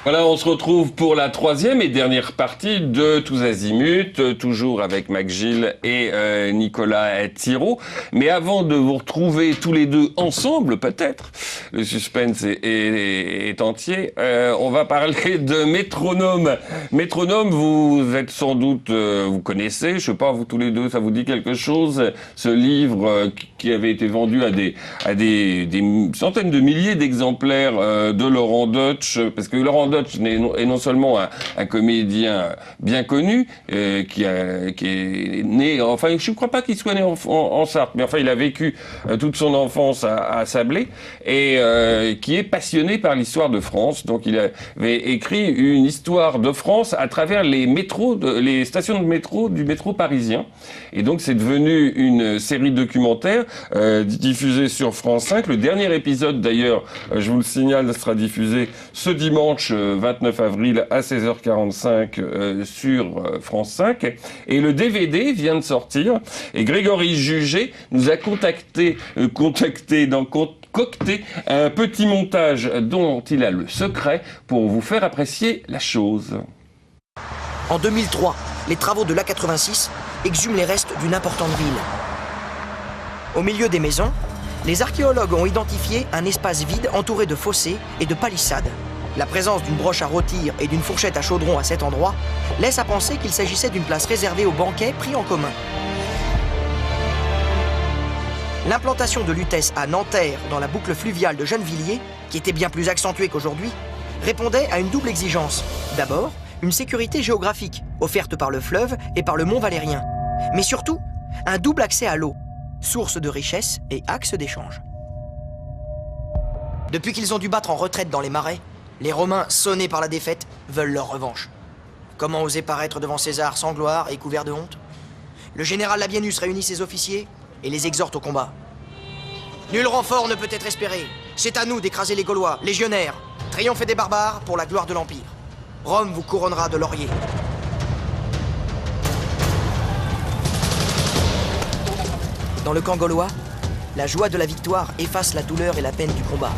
Voilà, on se retrouve pour la troisième et dernière partie de Tous Azimuts, toujours avec Mac Gilles et Nicolas Thiraud. Mais avant de vous retrouver tous les deux ensemble, peut-être, le suspense est entier, on va parler de Métronome. Métronome, vous êtes sans doute, vous connaissez, je sais pas, vous tous les deux, ça vous dit quelque chose, ce livre qui avait été vendu à des centaines de milliers d'exemplaires de Laurent Deutsch, parce que Laurent Deutsch est non seulement un comédien bien connu, qui est né, enfin je ne crois pas qu'il soit né en Sarthe, mais enfin il a vécu toute son enfance à Sablé, et qui est passionné par l'histoire de France. Donc il avait écrit une histoire de France à travers les métros, les stations de métro du métro parisien. Et donc c'est devenu une série documentaire diffusée sur France 5. Le dernier épisode d'ailleurs, je vous le signale, sera diffusé ce dimanche 29 avril à 16h45 sur France 5. Et le DVD vient de sortir. Et Grégory Jugé nous a concocté un petit montage dont il a le secret pour vous faire apprécier la chose. En 2003, les travaux de l'A86 exhument les restes d'une importante ville. Au milieu des maisons, les archéologues ont identifié un espace vide entouré de fossés et de palissades. La présence d'une broche à rôtir et d'une fourchette à chaudron à cet endroit laisse à penser qu'il s'agissait d'une place réservée aux banquets pris en commun. L'implantation de l'Utesse à Nanterre, dans la boucle fluviale de Gennevilliers, qui était bien plus accentuée qu'aujourd'hui, répondait à une double exigence. D'abord, une sécurité géographique, offerte par le fleuve et par le mont Valérien. Mais surtout, un double accès à l'eau, source de richesse et axe d'échange. Depuis qu'ils ont dû battre en retraite dans les marais, les Romains, sonnés par la défaite, veulent leur revanche. Comment oser paraître devant César sans gloire et couvert de honte? Le général Labienus réunit ses officiers et les exhorte au combat. Nul renfort ne peut être espéré. C'est à nous d'écraser les Gaulois, légionnaires. Triompher des barbares pour la gloire de l'Empire. Rome vous couronnera de lauriers. Dans le camp gaulois, la joie de la victoire efface la douleur et la peine du combat.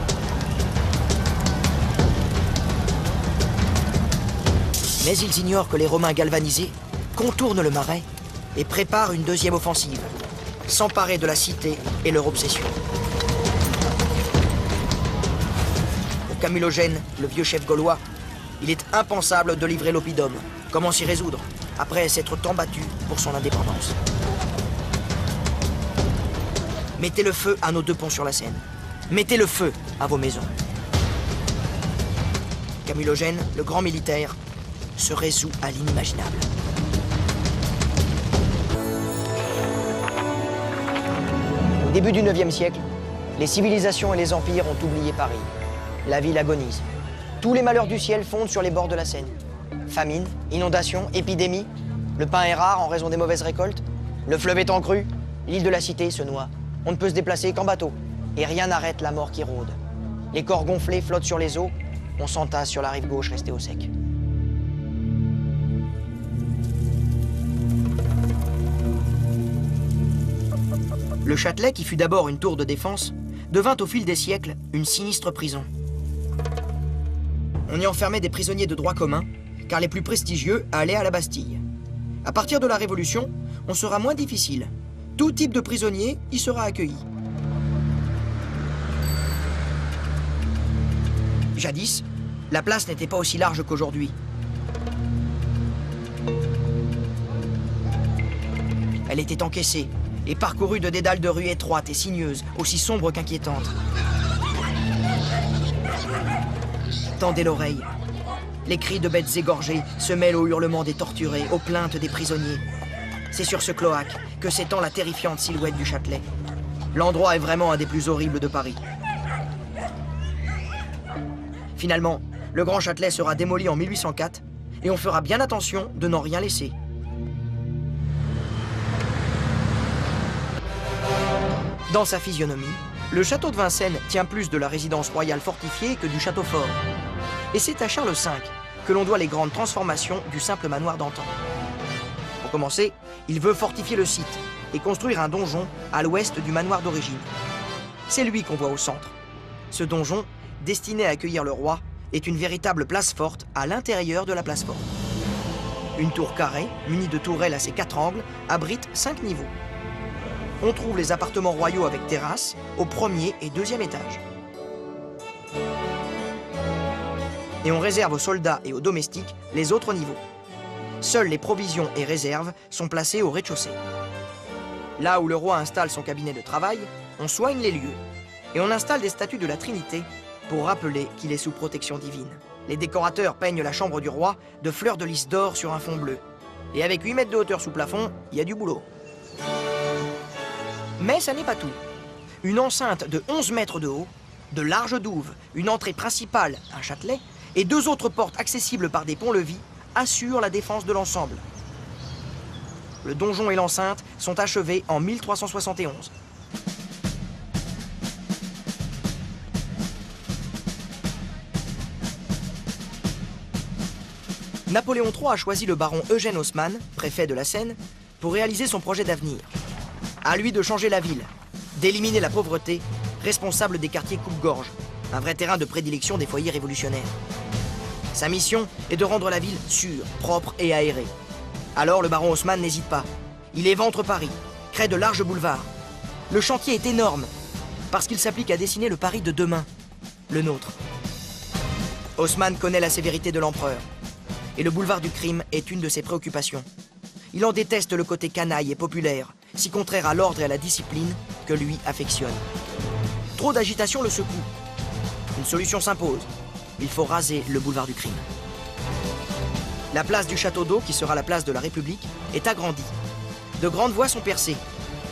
Mais ils ignorent que les Romains galvanisés contournent le marais et préparent une deuxième offensive, s'emparer de la cité est leur obsession. Pour Camulogène, le vieux chef gaulois, il est impensable de livrer l'oppidum. Comment s'y résoudre, après s'être tant battu pour son indépendance? Mettez le feu à nos deux ponts sur la Seine. Mettez le feu à vos maisons. Camulogène, le grand militaire, se résout à l'inimaginable. Au début du IXe siècle, les civilisations et les empires ont oublié Paris. La ville agonise. Tous les malheurs du ciel fondent sur les bords de la Seine. Famine, inondations, épidémies. Le pain est rare en raison des mauvaises récoltes. Le fleuve est en crue. L'île de la Cité se noie. On ne peut se déplacer qu'en bateau. Et rien n'arrête la mort qui rôde. Les corps gonflés flottent sur les eaux. On s'entasse sur la rive gauche restée au sec. Le Châtelet, qui fut d'abord une tour de défense, devint au fil des siècles une sinistre prison. On y enfermait des prisonniers de droit commun, car les plus prestigieux allaient à la Bastille. À partir de la Révolution, on sera moins difficile. Tout type de prisonnier y sera accueilli. Jadis, la place n'était pas aussi large qu'aujourd'hui. Elle était encaissée et parcourue de dédales de rues étroites et sinueuses, aussi sombres qu'inquiétantes. Tendez l'oreille. Les cris de bêtes égorgées se mêlent aux hurlements des torturés, aux plaintes des prisonniers. C'est sur ce cloaque que s'étend la terrifiante silhouette du Châtelet. L'endroit est vraiment un des plus horribles de Paris. Finalement, le Grand Châtelet sera démoli en 1804 et on fera bien attention de n'en rien laisser. Dans sa physionomie, le château de Vincennes tient plus de la résidence royale fortifiée que du château fort. Et c'est à Charles V que l'on doit les grandes transformations du simple manoir d'antan. Pour commencer, il veut fortifier le site et construire un donjon à l'ouest du manoir d'origine. C'est lui qu'on voit au centre. Ce donjon, destiné à accueillir le roi, est une véritable place forte à l'intérieur de la place forte. Une tour carrée, munie de tourelles à ses 4 angles, abrite 5 niveaux. On trouve les appartements royaux avec terrasse au 1er et 2e étage. Et on réserve aux soldats et aux domestiques les autres niveaux. Seules les provisions et réserves sont placées au rez-de-chaussée. Là où le roi installe son cabinet de travail, on soigne les lieux. Et on installe des statues de la Trinité pour rappeler qu'il est sous protection divine. Les décorateurs peignent la chambre du roi de fleurs de lys d'or sur un fond bleu. Et avec 8 mètres de hauteur sous plafond, il y a du boulot. Mais ça n'est pas tout. Une enceinte de 11 mètres de haut, de larges douves, une entrée principale, un châtelet, et 2 autres portes accessibles par des ponts-levis assurent la défense de l'ensemble. Le donjon et l'enceinte sont achevés en 1371. Napoléon III a choisi le baron Eugène Haussmann, préfet de la Seine, pour réaliser son projet d'avenir. À lui de changer la ville, d'éliminer la pauvreté, responsable des quartiers coupe-gorge, un vrai terrain de prédilection des foyers révolutionnaires. Sa mission est de rendre la ville sûre, propre et aérée. Alors le baron Haussmann n'hésite pas. Il éventre Paris, crée de larges boulevards. Le chantier est énorme, parce qu'il s'applique à dessiner le Paris de demain, le nôtre. Haussmann connaît la sévérité de l'empereur, et le boulevard du crime est une de ses préoccupations. Il en déteste le côté canaille et populaire, si contraire à l'ordre et à la discipline que lui affectionne. Trop d'agitation le secoue. Une solution s'impose. Il faut raser le boulevard du crime. La place du Château d'Eau, qui sera la place de la République, est agrandie. De grandes voies sont percées.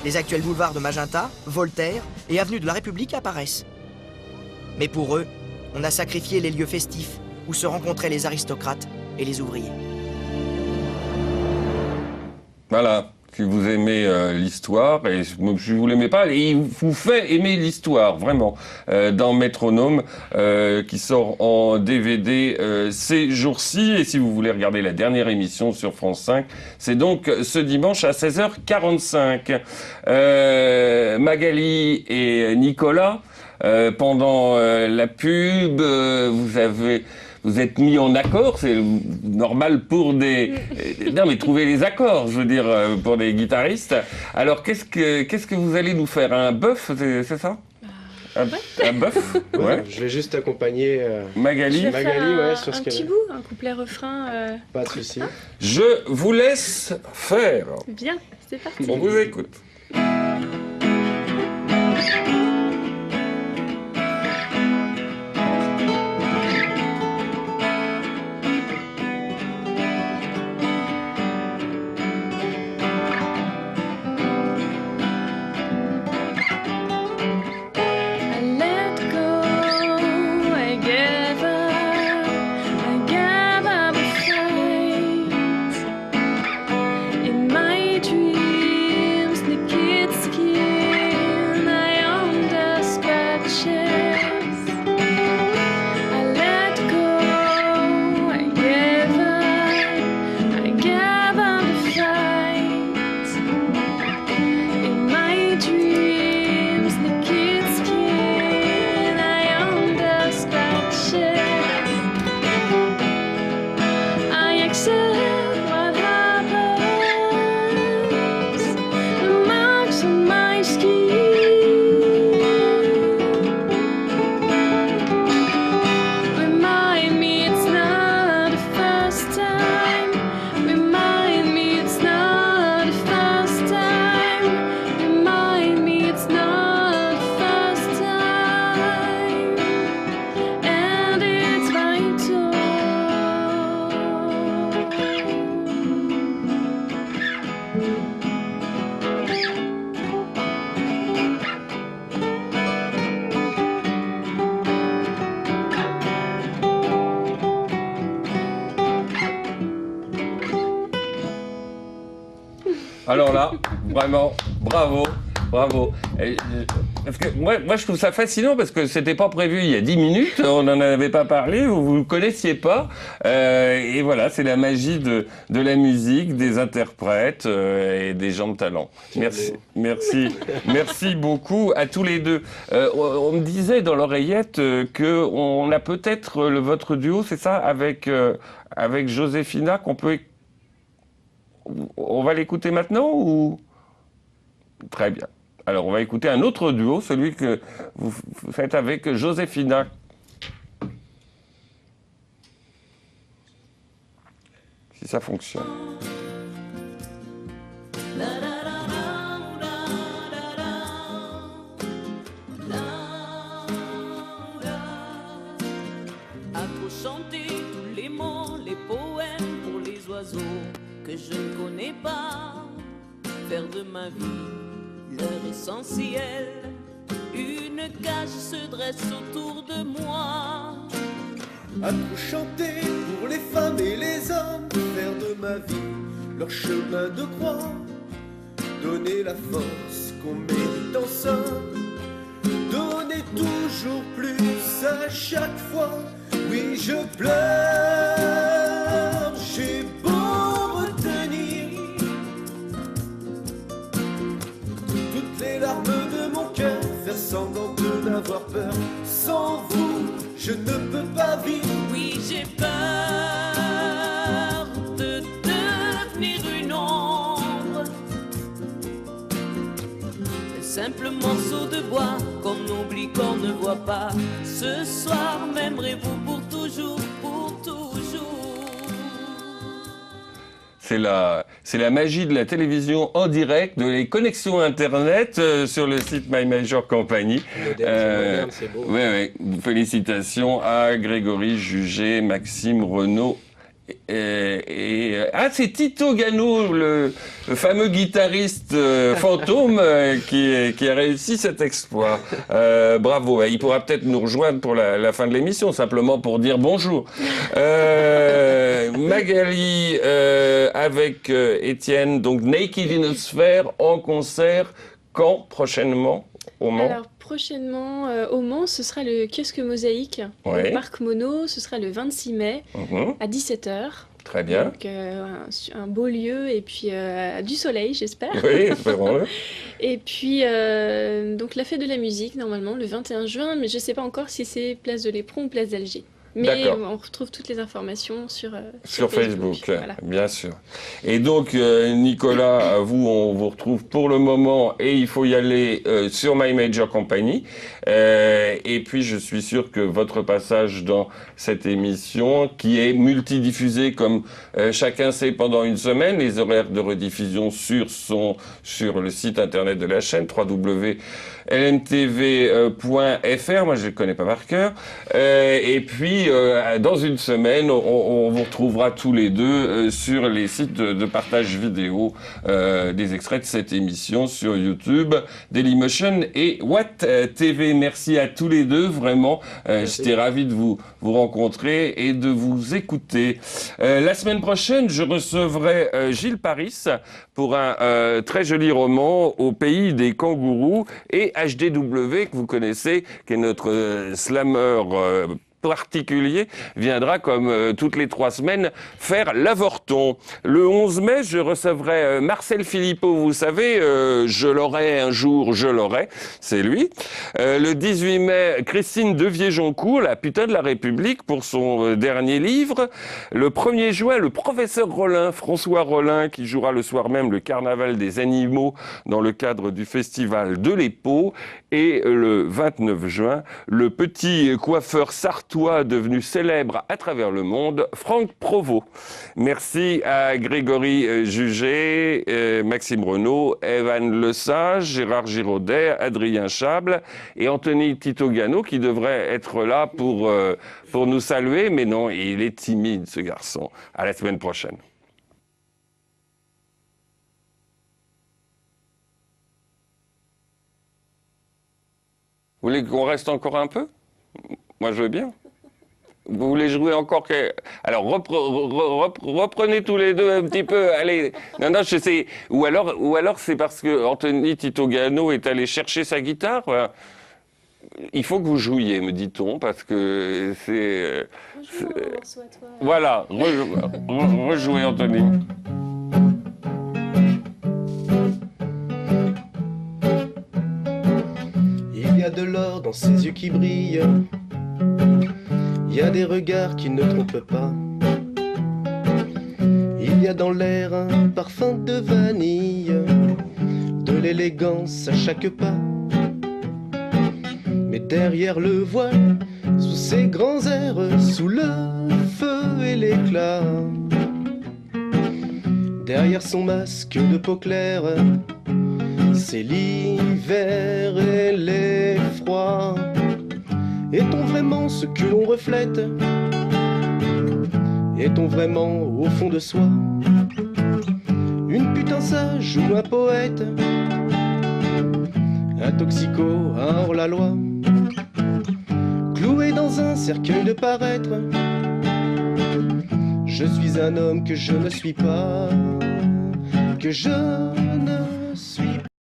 Les actuels boulevards de Magenta, Voltaire et avenue de la République apparaissent. Mais pour eux, on a sacrifié les lieux festifs où se rencontraient les aristocrates et les ouvriers. Voilà, si vous aimez l'histoire, et si vous l'aimez pas, et il vous fait aimer l'histoire, vraiment, dans Métronome, qui sort en DVD ces jours-ci, et si vous voulez regarder la dernière émission sur France 5, c'est donc ce dimanche à 16h45. Magali et Nicolas, pendant la pub, vous êtes mis en accord, c'est normal pour des... Non mais trouver les accords, je veux dire, pour des guitaristes. Alors qu'est-ce que vous allez nous faire? Un bœuf, c'est ça? Un bœuf? Ouais. Je vais juste accompagner Magali. Je vais faire ouais, sur ce un qu'elle petit a. bout, un couplet-refrain. Pas de souci. Je vous laisse faire. Bien, c'est parti. On vous écoute. Alors là, vraiment, bravo, bravo. Et, Parce que moi, je trouve ça fascinant parce que c'était pas prévu il y a 10 minutes, on n'en avait pas parlé, vous le connaissiez pas. Et voilà, c'est la magie de la musique, des interprètes et des gens de talent. Merci beaucoup à tous les deux. On me disait dans l'oreillette que on a peut-être votre duo, c'est ça, avec Joséphina qu'on peut. On va l'écouter maintenant ou? Très bien. Alors, on va écouter un autre duo, celui que vous faites avec Joséphina. Si ça fonctionne. À trop chanter tous les mots, les poèmes pour les oiseaux que je ne connais pas, faire de ma vie leur essentiel. Une cage se dresse autour de moi. À trop chanter pour les femmes et les hommes, faire de ma vie leur chemin de croix, donner la force qu'on mérite en somme, donner toujours plus à chaque fois. Oui, je pleure, j'ai beau retenir toutes les larmes de mon cœur, faire semblant de n'avoir peur. Sans vous, je ne peux pas vivre. Oui, j'ai peur de devenir une ombre, un simple morceau de bois qu'on oublie, qu'on ne voit pas. Ce soir, m'aimerez-vous pour toujours, pour toujours. C'est la magie de la télévision en direct, de les connexions Internet sur le site My Major Company. Moderne, c'est beau. Ouais. Félicitations à Grégory Jugé, Maxime Renaud. C'est Tito Gano, le fameux guitariste fantôme qui a réussi cet exploit. Bravo. Il pourra peut-être nous rejoindre pour la fin de l'émission, simplement pour dire bonjour. Magali avec Étienne, donc Naked in a Sphere en concert, quand prochainement au Mans? Alors, prochainement, au Mans, ce sera le kiosque Mosaïque, Ouais. au Parc Mono. Ce sera le 26 mai à 17h. Très bien. Donc, un beau lieu et puis du soleil, j'espère. Oui, espérons-le. Et puis, donc, la fête de la musique, normalement, le 21 juin. Mais je ne sais pas encore si c'est place de l'Éperon ou place d'Alger. Mais D'accord. on retrouve toutes les informations sur Facebook, Voilà. bien sûr. Et donc, Nicolas, vous, on vous retrouve pour le moment et il faut y aller sur My Major Company. Et puis, je suis sûr que votre passage dans cette émission, qui est multidiffusée comme chacun sait pendant une semaine, les horaires de rediffusion sur le site internet de la chaîne, www.lmtv.fr, moi je ne le connais pas par cœur. Et puis, dans une semaine, on vous retrouvera tous les deux sur les sites de partage vidéo des extraits de cette émission sur YouTube, Dailymotion et Watt TV. Merci à tous les deux, vraiment. J'étais ravi de vous rencontrer et de vous écouter. La semaine prochaine, je recevrai Gilles Paris pour un très joli roman, Au pays des kangourous, et HDW, que vous connaissez, qui est notre slammer particulier, viendra comme toutes les 3 semaines faire l'avorton. Le 11 mai, je recevrai Marcel Philippot, vous savez, je l'aurai un jour, je l'aurai, c'est lui. Le 18 mai, Christine Devier-Joncourt, la putain de la République, pour son dernier livre. Le 1er juin, le professeur Rollin, François Rollin, qui jouera le soir même le carnaval des animaux dans le cadre du festival de l'Épau. Et le 29 juin, le petit coiffeur sartois devenu célèbre à travers le monde, Franck Provost. Merci à Grégory Jugé, Maxime Renaud, Evan Lesage, Gérard Giraudet, Adrien Chable et Anthony Titogano, qui devrait être là pour nous saluer. Mais non, il est timide, ce garçon. À la semaine prochaine. Vous voulez qu'on reste encore un peu? Moi, je veux bien. Vous voulez jouer encore Alors, reprenez tous les deux un petit peu. Allez. Non, je sais. Ou alors c'est parce que Anthony Titogano est allé chercher sa guitare. Il faut que vous jouiez, me dit-on, parce que c'est... Bonjour, un morceau à toi. Voilà, rejouez Anthony. Il y a de l'or dans ses yeux qui brillent. Il y a des regards qui ne trompent pas. Il y a dans l'air un parfum de vanille, de l'élégance à chaque pas. Mais derrière le voile, sous ses grands airs, sous le feu et l'éclat, derrière son masque de peau claire, c'est l'hiver et l'effroi. Est-on vraiment ce que l'on reflète? Est-on vraiment au fond de soi une putain sage ou un poète? Un toxico, un hors-la-loi, cloué dans un cercueil de paraître. Je suis un homme que je ne suis pas, que je ne